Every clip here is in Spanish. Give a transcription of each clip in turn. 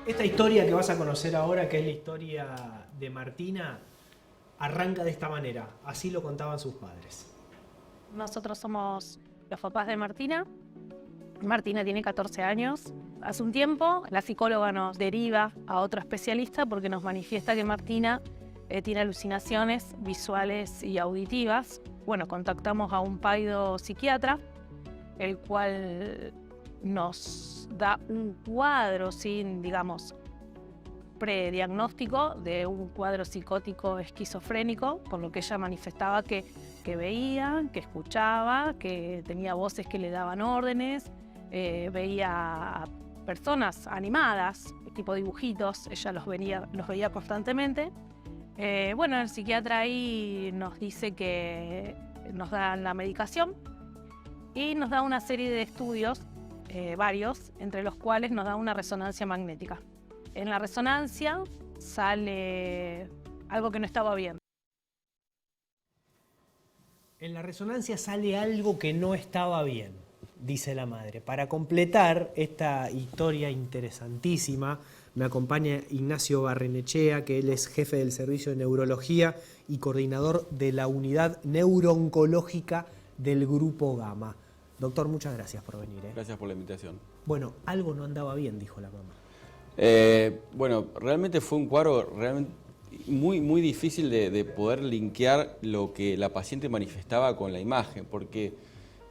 Esta historia que vas a conocer ahora, que es la historia de Martina, arranca de esta manera. Así lo contaban sus padres. Nosotros somos los papás de Martina. Martina tiene 14 años. Hace un tiempo la psicóloga nos deriva a otro especialista porque nos manifiesta que Martina tiene alucinaciones visuales y auditivas. Bueno, contactamos a un paido psiquiatra, el cual nos da un cuadro sin, digamos, prediagnóstico de un cuadro psicótico esquizofrénico, por lo que ella manifestaba que veía, que escuchaba, que tenía voces que le daban órdenes, veía personas animadas, tipo dibujitos, ella los veía constantemente. Bueno, el psiquiatra ahí nos dice que nos da la medicación y nos da una serie de estudios, varios, entre los cuales nos da una resonancia magnética. En la resonancia sale algo que no estaba bien. En la resonancia sale algo que no estaba bien, dice la madre. Para completar esta historia interesantísima, me acompaña Ignacio Barrenechea, que él es jefe del Servicio de Neurología y coordinador de la Unidad Neurooncológica del Grupo Gama. Doctor, muchas gracias por venir. Gracias por la invitación. Bueno, algo no andaba bien, dijo la mamá. Bueno, realmente fue un cuadro muy difícil de poder linkear lo que la paciente manifestaba con la imagen, porque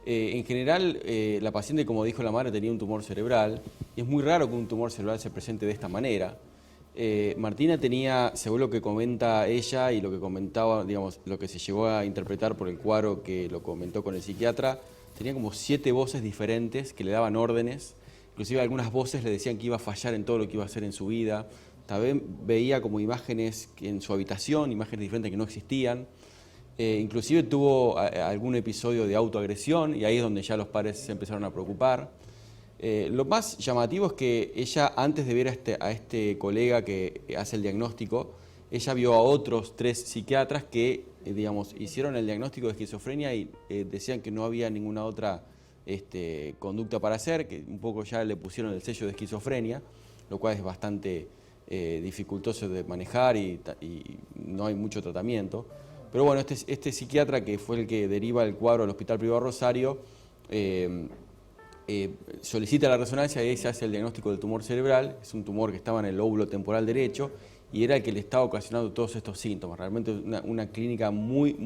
en general la paciente, como dijo la madre, tenía un tumor cerebral, y es muy raro que un tumor cerebral se presente de esta manera. Martina tenía, según lo que comenta ella y lo que comentaba, digamos, lo que se llegó a interpretar por el cuadro que lo comentó con el psiquiatra, tenía como 7 voces diferentes que le daban órdenes. Inclusive algunas voces le decían que iba a fallar en todo lo que iba a hacer en su vida. También veía como imágenes en su habitación, imágenes diferentes que no existían. Inclusive tuvo algún episodio de autoagresión y ahí es donde ya los padres se empezaron a preocupar. Lo más llamativo es que ella, antes de ver a este colega que hace el diagnóstico, ella vio a otros 3 psiquiatras que, digamos, hicieron el diagnóstico de esquizofrenia y decían que no había ninguna otra conducta para hacer, que un poco ya le pusieron el sello de esquizofrenia, lo cual es bastante dificultoso de manejar y no hay mucho tratamiento. Pero bueno, este psiquiatra, que fue el que deriva el cuadro al Hospital Privado Rosario, solicita la resonancia y ahí se hace el diagnóstico del tumor cerebral. Es un tumor que estaba en el lóbulo temporal derecho y era el que le estaba ocasionando todos estos síntomas. Realmente una clínica muy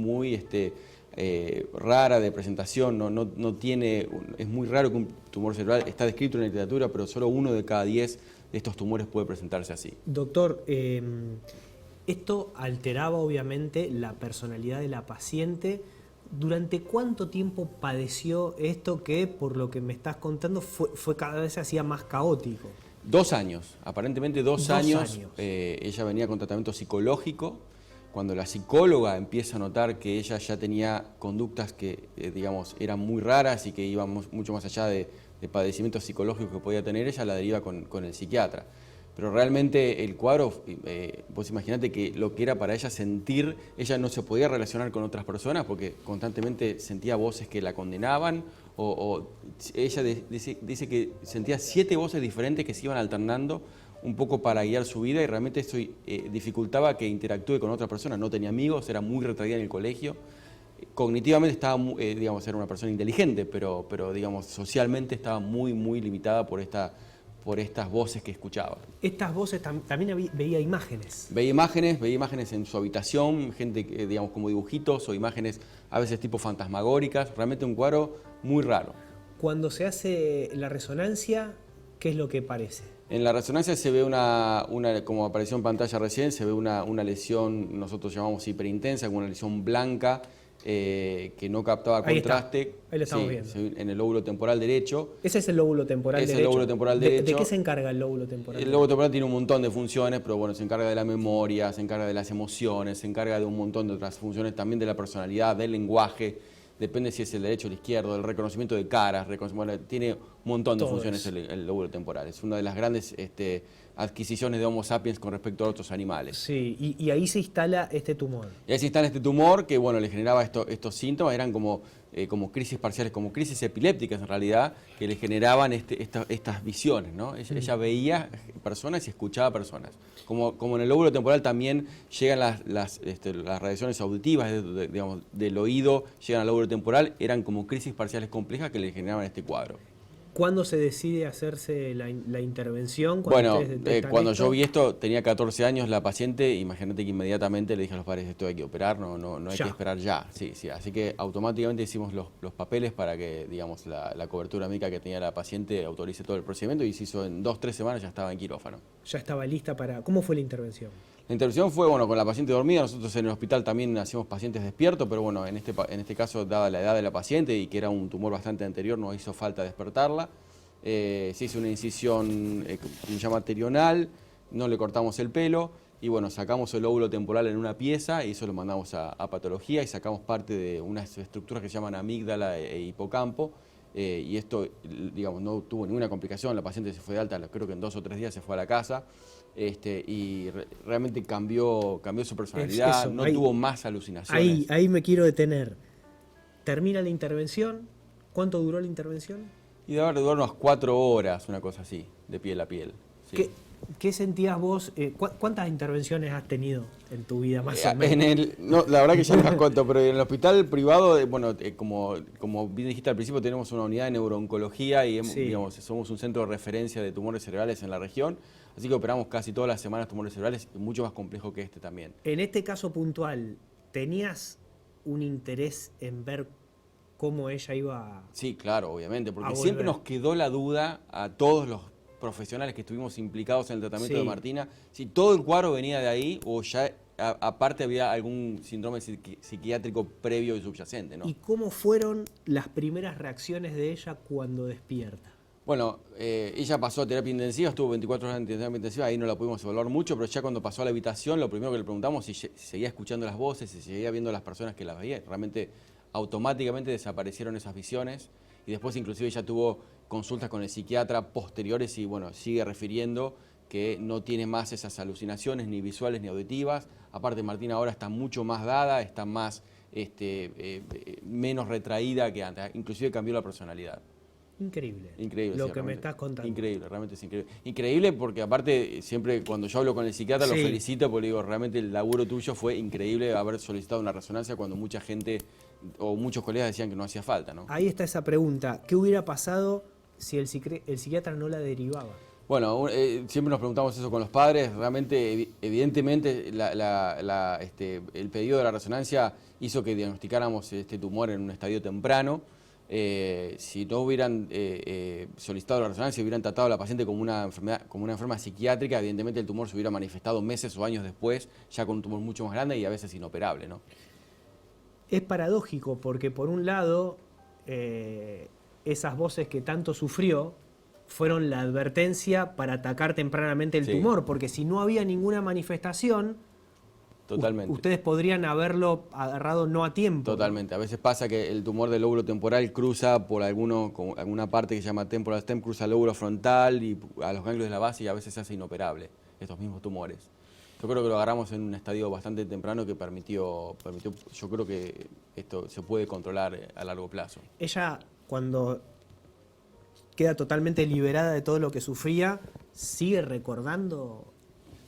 rara de presentación, no tiene, es muy raro que un tumor cerebral, está descrito en la literatura, pero solo 1 de cada 10 de estos tumores puede presentarse así. Doctor, esto alteraba obviamente la personalidad de la paciente. ¿Durante cuánto tiempo padeció esto que, por lo que me estás contando, fue cada vez se hacía más caótico? 2 años, aparentemente 2 años. 2 años. Ella venía con tratamiento psicológico. Cuando la psicóloga empieza a notar que ella ya tenía conductas que, digamos, eran muy raras y que iban mucho más allá de padecimientos psicológicos que podía tener, ella la deriva con el psiquiatra. Pero realmente el cuadro, vos imaginate que lo que era para ella sentir, ella no se podía relacionar con otras personas porque constantemente sentía voces que la condenaban, o ella dice que sentía 7 voces diferentes que se iban alternando un poco para guiar su vida, y realmente esto dificultaba que interactúe con otras personas. No tenía amigos, era muy retraída en el colegio. Cognitivamente estaba, digamos, era una persona inteligente, pero digamos, socialmente estaba muy limitada por estas voces que escuchaba. Estas voces también veía imágenes. Veía imágenes en su habitación, gente, digamos, como dibujitos o imágenes a veces tipo fantasmagóricas. Realmente un cuadro muy raro. Cuando se hace la resonancia, ¿qué es lo que parece? En la resonancia se ve como apareció en pantalla recién, se ve una lesión, nosotros llamamos hiperintensa, como una lesión blanca, que no captaba contraste. Ahí lo estamos viendo. En el lóbulo temporal derecho. Ese es el lóbulo temporal derecho. Es el lóbulo temporal derecho. ¿De qué se encarga el lóbulo temporal? El lóbulo temporal tiene un montón de funciones, pero bueno, se encarga de la memoria, se encarga de las emociones, se encarga de un montón de otras funciones, también de la personalidad, del lenguaje. Depende si es el derecho o el izquierdo, del reconocimiento de caras, bueno, tiene un montón de funciones el lóbulo temporal. Es una de las grandes adquisiciones de Homo sapiens con respecto a otros animales. Sí, y ahí se instala este tumor. Y ahí se instala este tumor que, bueno, le generaba estos síntomas, eran como como crisis parciales, como crisis epilépticas en realidad, que le generaban estas visiones, ¿no? Ella veía personas y escuchaba personas. Como en el lóbulo temporal también llegan las radiaciones auditivas, digamos, del oído, llegan al lóbulo temporal, eran como crisis parciales complejas que le generaban este cuadro. ¿Cuándo se decide hacerse la intervención? Bueno, cuando yo vi esto, tenía 14 años la paciente, imagínate que inmediatamente le dije a los padres, esto hay que operar, no hay que esperar ya. Sí, así que automáticamente hicimos los papeles para que, digamos, la cobertura médica que tenía la paciente autorice todo el procedimiento y se hizo en 2-3 semanas, ya estaba en quirófano. Ya estaba lista para... ¿Cómo fue la intervención? La intervención fue, bueno, con la paciente dormida. Nosotros en el hospital también hacíamos pacientes despiertos, pero bueno, en este caso, dada la edad de la paciente y que era un tumor bastante anterior, no hizo falta despertarla. Se hizo una incisión que se llama terional, no le cortamos el pelo y bueno, sacamos el lóbulo temporal en una pieza y eso lo mandamos a patología y sacamos parte de unas estructuras que se llaman amígdala e hipocampo. Y esto, digamos, no tuvo ninguna complicación, la paciente se fue de alta, creo que en 2 o 3 días se fue a la casa. Y realmente cambió su personalidad, no tuvo más alucinaciones. Ahí me quiero detener. Termina la intervención. ¿Cuánto duró la intervención? Y de haber durado unas 4 horas, una cosa así, de piel a piel. Sí. ¿Qué sentías vos? ¿Cuántas intervenciones has tenido en tu vida más o menos? La verdad que ya no las cuento, pero en el hospital privado, bueno, como bien dijiste al principio, tenemos una unidad de neurooncología y digamos, somos un centro de referencia de tumores cerebrales en la región. Así que operamos casi todas las semanas tumores cerebrales, mucho más complejo que este también. En este caso puntual, ¿tenías un interés en ver cómo ella iba a... Sí, claro, obviamente, porque siempre nos quedó la duda a todos los profesionales que estuvimos implicados en el tratamiento de Martina, si todo el cuadro venía de ahí o ya aparte había algún síndrome psiquiátrico previo y subyacente, ¿no? ¿Y cómo fueron las primeras reacciones de ella cuando despierta? Bueno, ella pasó a terapia intensiva, estuvo 24 horas en terapia intensiva, ahí no la pudimos evaluar mucho, pero ya cuando pasó a la habitación, lo primero que le preguntamos es si seguía escuchando las voces, si seguía viendo a las personas que las veía. Realmente automáticamente desaparecieron esas visiones y después inclusive ella tuvo consultas con el psiquiatra posteriores y bueno, sigue refiriendo que no tiene más esas alucinaciones ni visuales ni auditivas. Aparte Martina ahora está mucho más dada, está más menos retraída que antes, inclusive cambió la personalidad. Increíble. Increíble. Lo que me estás contando. Increíble, realmente es increíble. Increíble porque aparte siempre cuando yo hablo con el psiquiatra lo felicito porque le digo, realmente el laburo tuyo fue increíble haber solicitado una resonancia cuando mucha gente o muchos colegas decían que no hacía falta, ¿no? Ahí está esa pregunta. ¿Qué hubiera pasado si el psiquiatra no la derivaba? Bueno, siempre nos preguntamos eso con los padres. Realmente, evidentemente, el pedido de la resonancia hizo que diagnosticáramos este tumor en un estadio temprano. Si no hubieran solicitado la resonancia, hubieran tratado a la paciente como una enferma psiquiátrica, evidentemente el tumor se hubiera manifestado meses o años después, ya con un tumor mucho más grande y a veces inoperable, ¿no? Es paradójico porque por un lado esas voces que tanto sufrió fueron la advertencia para atacar tempranamente el tumor, porque si no había ninguna manifestación, totalmente. Ustedes podrían haberlo agarrado no a tiempo. Totalmente. A veces pasa que el tumor del lóbulo temporal cruza por alguna parte que se llama temporal stem, cruza el lóbulo frontal y a los ganglios de la base y a veces se hace inoperable, estos mismos tumores. Yo creo que lo agarramos en un estadio bastante temprano que permitió, yo creo que esto se puede controlar a largo plazo. Ella, cuando queda totalmente liberada de todo lo que sufría, ¿sigue recordando?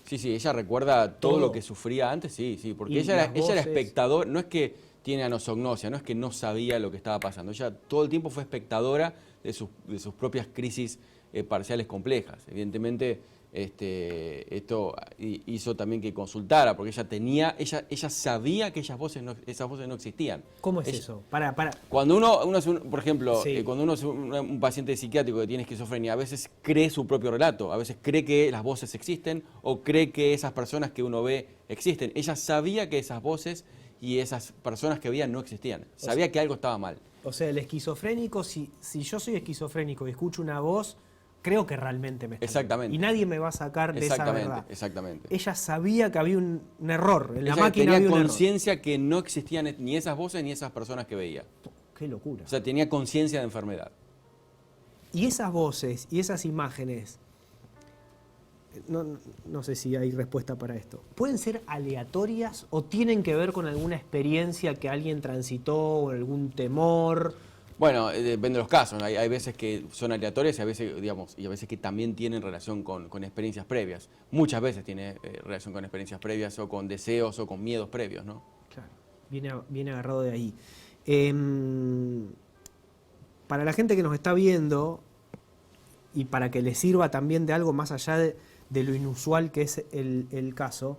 Sí, ella recuerda todo lo que sufría antes, sí, porque ella era espectador, no es que tiene anosognosia, no es que no sabía lo que estaba pasando, ella todo el tiempo fue espectadora de sus propias crisis parciales complejas. Evidentemente, esto hizo también que consultara, porque ella sabía que esas voces no existían. ¿Cómo es eso? Para. Cuando uno es por ejemplo, cuando uno es un paciente psiquiátrico que tiene esquizofrenia, a veces cree su propio relato, a veces cree que las voces existen o cree que esas personas que uno ve existen. Ella sabía que esas voces y esas personas que veía no existían. Sabía que algo estaba mal. O sea, el esquizofrénico, si yo soy esquizofrénico y escucho una voz, creo que realmente me está Exactamente. Y nadie me va a sacar de esa verdad. Exactamente. Ella sabía que había un error. En la Ella máquina había tenía conciencia que no existían ni esas voces ni esas personas que veía. Qué locura. O sea, tenía conciencia de enfermedad. Y esas voces y esas imágenes, no sé si hay respuesta para esto. ¿Pueden ser aleatorias o tienen que ver con alguna experiencia que alguien transitó o algún temor? Bueno, depende de los casos. Hay veces que son aleatorias y a veces, digamos, y a veces que también tienen relación con experiencias previas. Muchas veces tiene relación con experiencias previas o con deseos o con miedos previos, ¿no? Claro, viene agarrado de ahí. Para la gente que nos está viendo y para que les sirva también de algo más allá de lo inusual que es el caso,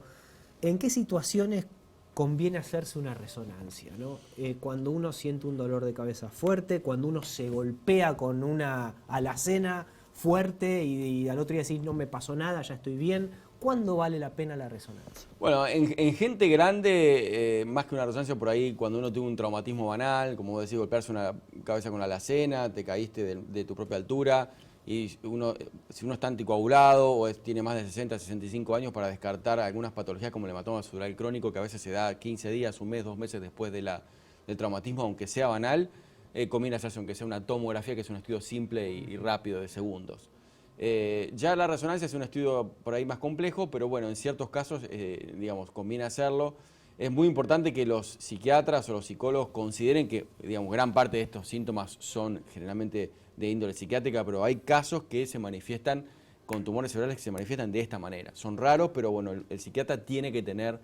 ¿en qué situaciones conviene hacerse una resonancia, ¿no? Cuando uno siente un dolor de cabeza fuerte, cuando uno se golpea con una alacena fuerte y al otro día decís, no me pasó nada, ya estoy bien. ¿Cuándo vale la pena la resonancia? Bueno, en gente grande, más que una resonancia por ahí, cuando uno tuvo un traumatismo banal, como vos decís, golpearse una cabeza con la alacena, te caíste de tu propia altura, y si uno está anticoagulado o tiene más de 60, 65 años, para descartar algunas patologías como el hematoma subdural crónico, que a veces se da 15 días, un mes, 2 meses después del traumatismo, aunque sea banal, conviene hacerse aunque sea una tomografía, que es un estudio simple y rápido de segundos. Ya la resonancia es un estudio por ahí más complejo, pero bueno, en ciertos casos, digamos, conviene hacerlo. Es muy importante que los psiquiatras o los psicólogos consideren que, digamos, gran parte de estos síntomas son generalmente de índole psiquiátrica, pero hay casos que se manifiestan con tumores cerebrales que se manifiestan de esta manera. Son raros, pero bueno, el psiquiatra tiene que tener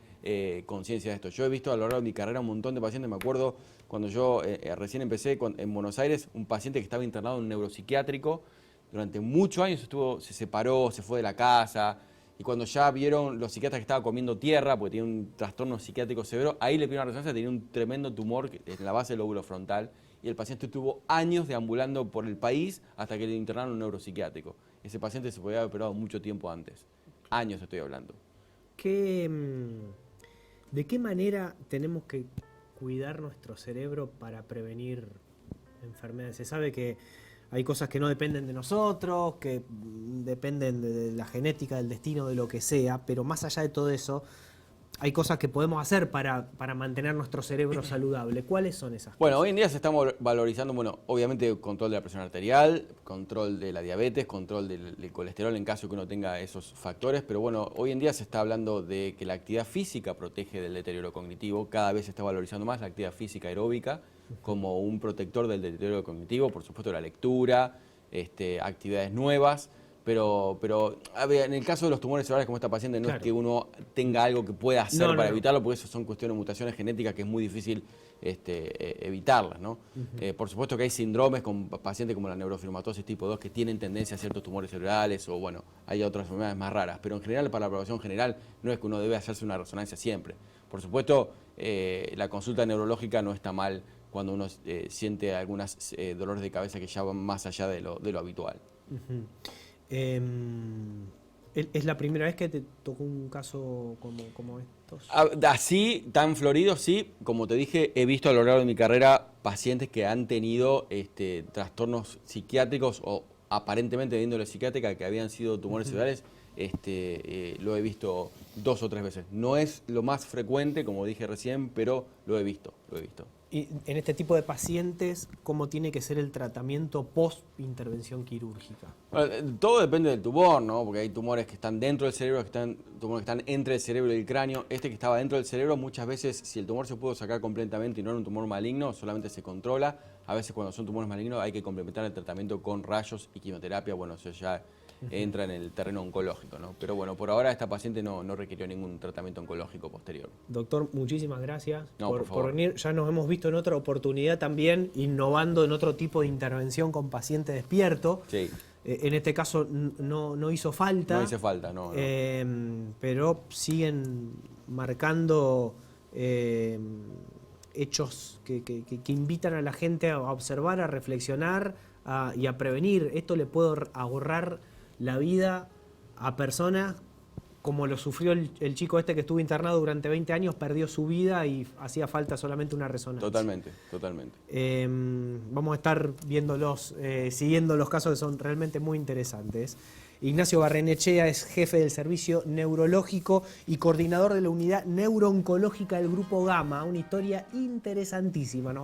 conciencia de esto. Yo he visto a lo largo de mi carrera un montón de pacientes. Me acuerdo cuando yo recién empecé en Buenos Aires, un paciente que estaba internado en un neuropsiquiátrico. Durante muchos años se separó, se fue de la casa, y cuando ya vieron los psiquiatras que estaba comiendo tierra, porque tenía un trastorno psiquiátrico severo, ahí le pidieron una resonancia, tenía un tremendo tumor en la base del lóbulo frontal, y el paciente estuvo años deambulando por el país hasta que le internaron en un neuropsiquiátrico. Ese paciente se podía haber operado mucho tiempo antes. Años estoy hablando. ¿De qué manera tenemos que cuidar nuestro cerebro para prevenir enfermedades? Se sabe que hay cosas que no dependen de nosotros, que dependen de la genética, del destino, de lo que sea, pero más allá de todo eso, hay cosas que podemos hacer para mantener nuestro cerebro saludable. ¿Cuáles son esas cosas? Bueno, hoy en día se está valorizando, bueno, obviamente control de la presión arterial, control de la diabetes, control del colesterol en caso que uno tenga esos factores, pero bueno, hoy en día se está hablando de que la actividad física protege del deterioro cognitivo. Cada vez se está valorizando más la actividad física aeróbica como un protector del deterioro cognitivo, por supuesto la lectura, actividades nuevas. Pero a ver, en el caso de los tumores cerebrales como esta paciente, no es que uno tenga algo que pueda hacer para evitarlo, porque eso son cuestiones de mutaciones genéticas que es muy difícil evitarlas, ¿no? Por supuesto que hay síndromes con pacientes como la neurofibromatosis tipo 2 que tienen tendencia a ciertos tumores cerebrales, o bueno, hay otras enfermedades más raras, pero en general, para la población general, no es que uno debe hacerse una resonancia siempre. Por supuesto, la consulta neurológica no está mal cuando uno siente algunos dolores de cabeza que ya van más allá de lo habitual. ¿Es la primera vez que te tocó un caso como estos? Así, tan florido, sí. Como te dije, he visto a lo largo de mi carrera pacientes que han tenido trastornos psiquiátricos o aparentemente de índole psiquiátrica que habían sido tumores cerebrales. Lo he visto 2 o 3 veces. No es lo más frecuente, como dije recién, pero lo he visto. Y en este tipo de pacientes, ¿cómo tiene que ser el tratamiento post-intervención quirúrgica? Bueno, todo depende del tumor, ¿no? Porque hay tumores que están dentro del cerebro, tumores que están entre el cerebro y el cráneo. Este que estaba dentro del cerebro, muchas veces, si el tumor se pudo sacar completamente y no era un tumor maligno, solamente se controla. A veces cuando son tumores malignos hay que complementar el tratamiento con rayos y quimioterapia. Bueno, eso ya entra en el terreno oncológico, ¿no? Pero bueno, por ahora esta paciente no requirió ningún tratamiento oncológico posterior. Doctor, muchísimas gracias por venir. Ya nos hemos visto en otra oportunidad también, innovando en otro tipo de intervención con paciente despierto. Sí. En este caso no hizo falta. No hizo falta, no. Pero siguen marcando hechos que invitan a la gente a observar, a reflexionar y a prevenir. Esto le puede ahorrar la vida a personas como lo sufrió el chico este que estuvo internado durante 20 años, perdió su vida y hacía falta solamente una resonancia. Totalmente. Vamos a estar viéndolos, siguiendo los casos que son realmente muy interesantes. Ignacio Barrenechea es jefe del servicio neurológico y coordinador de la unidad neurooncológica del Grupo Gama. Una historia interesantísima, ¿no?